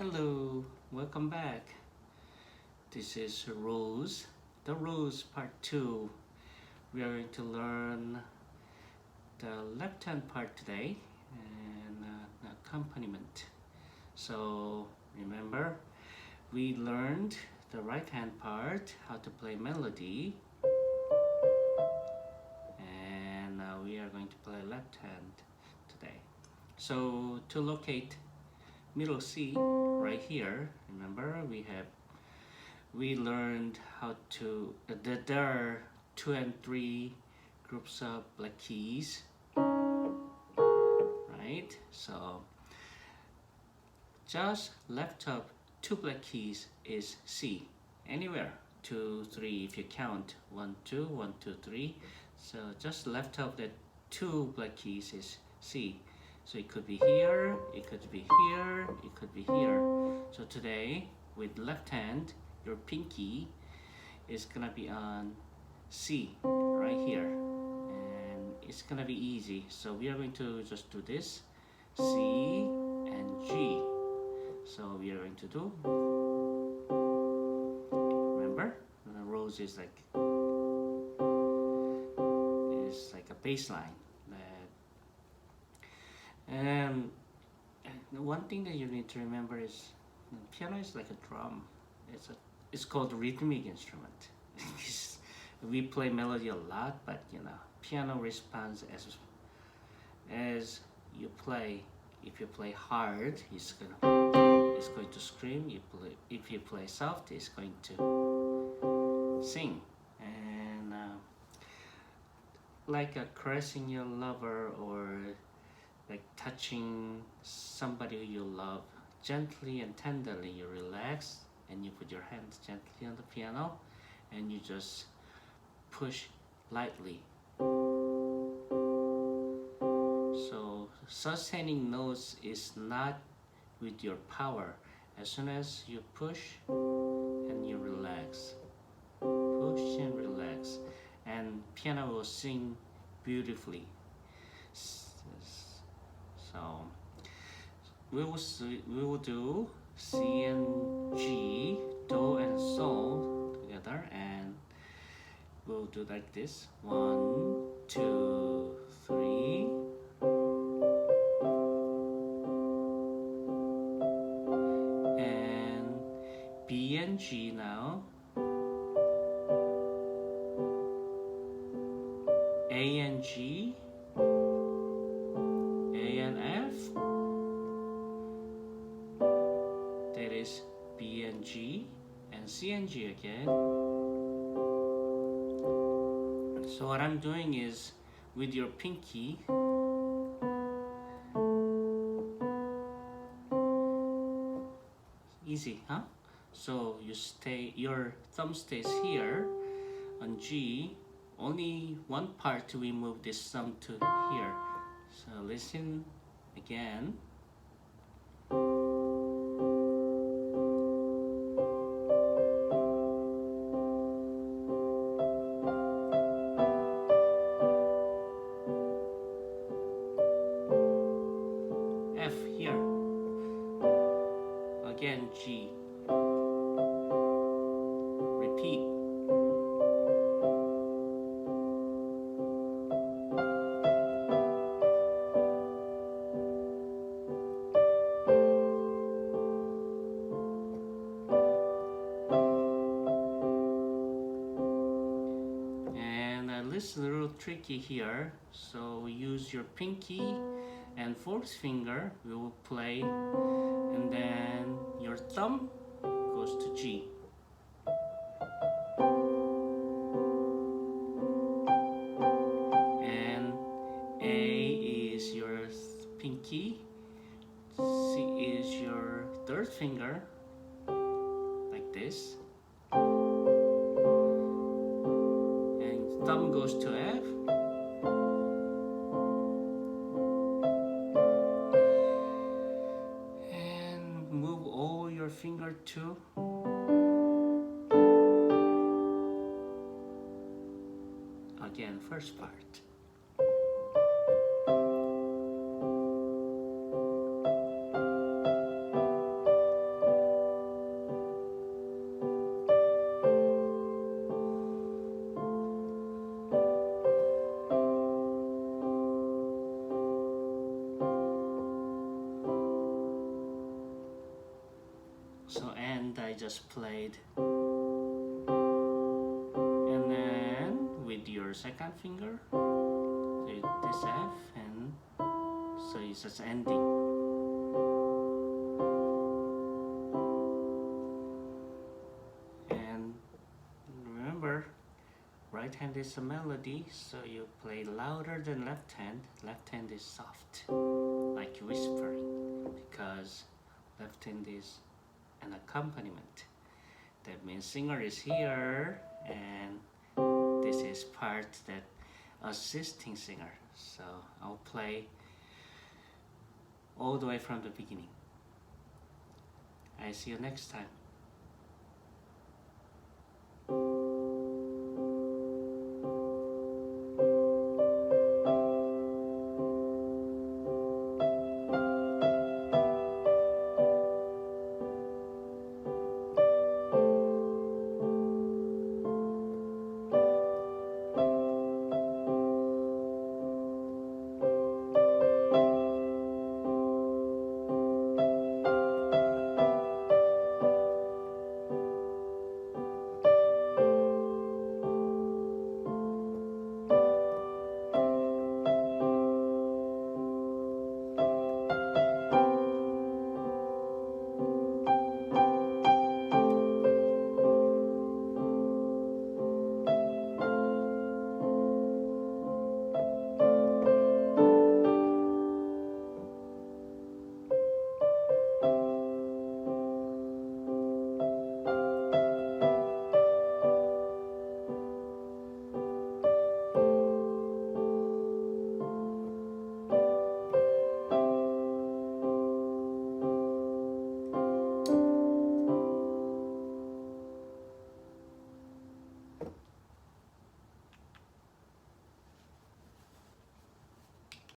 Hello, welcome back. This is Rose. The Rose Part 2. We are going to learn the left hand part today and the accompaniment. So remember, we learned the right hand part, how to play melody, and we are going to play left hand today. So to locate middle C right here, remember we learned how to there are 2 and 3 groups of black keys, right? So just left of 2 black keys is C, anywhere 2 3 if you count 1 2 1 2 3. So just left of the 2 black keys is C. So it could be here, it could be here, it could be here. So today, with left hand, your pinky is gonna be on C, right here. And it's gonna be easy. So we are going to just do this, C and G. So we are going to do, remember, the rose is like a bass line. And one thing that you need to remember is piano is like a drum. It's called a rhythmic instrument. We play melody a lot, but piano responds as you play. If you play hard, it's going to scream. If you play soft, it's going to sing. And like caressing your lover or like touching somebody you love, gently and tenderly you relax and you put your hands gently on the piano and you just push lightly. So sustaining notes is not with your power. As soon as you push and you relax, push and relax, and piano will sing beautifully. So we will do C and G, Do and Sol together, and we'll do like this: 1 2 3, and B and G now, A and G, B and G, and C and G again. So what I'm doing is with your pinky, easy, huh? So your thumb stays here on G. Only one part we move this thumb to here. So listen again. F here. Again G. Repeat. This is a little tricky here, so use your pinky and fourth finger. We will play, and then your thumb goes to G. And A is your pinky, C is your third finger, like this. Thumb goes to F, and move all your finger to again first part. hand I just played, and then with your second finger hit this F, and so it's just ending. And remember, right hand is a melody, so you play louder than left hand. Left hand is soft, like whispering, because left hand is an accompaniment. That means singer is here, and this is part that assisting singer. So I'll play all the way from the beginning. I see you next time.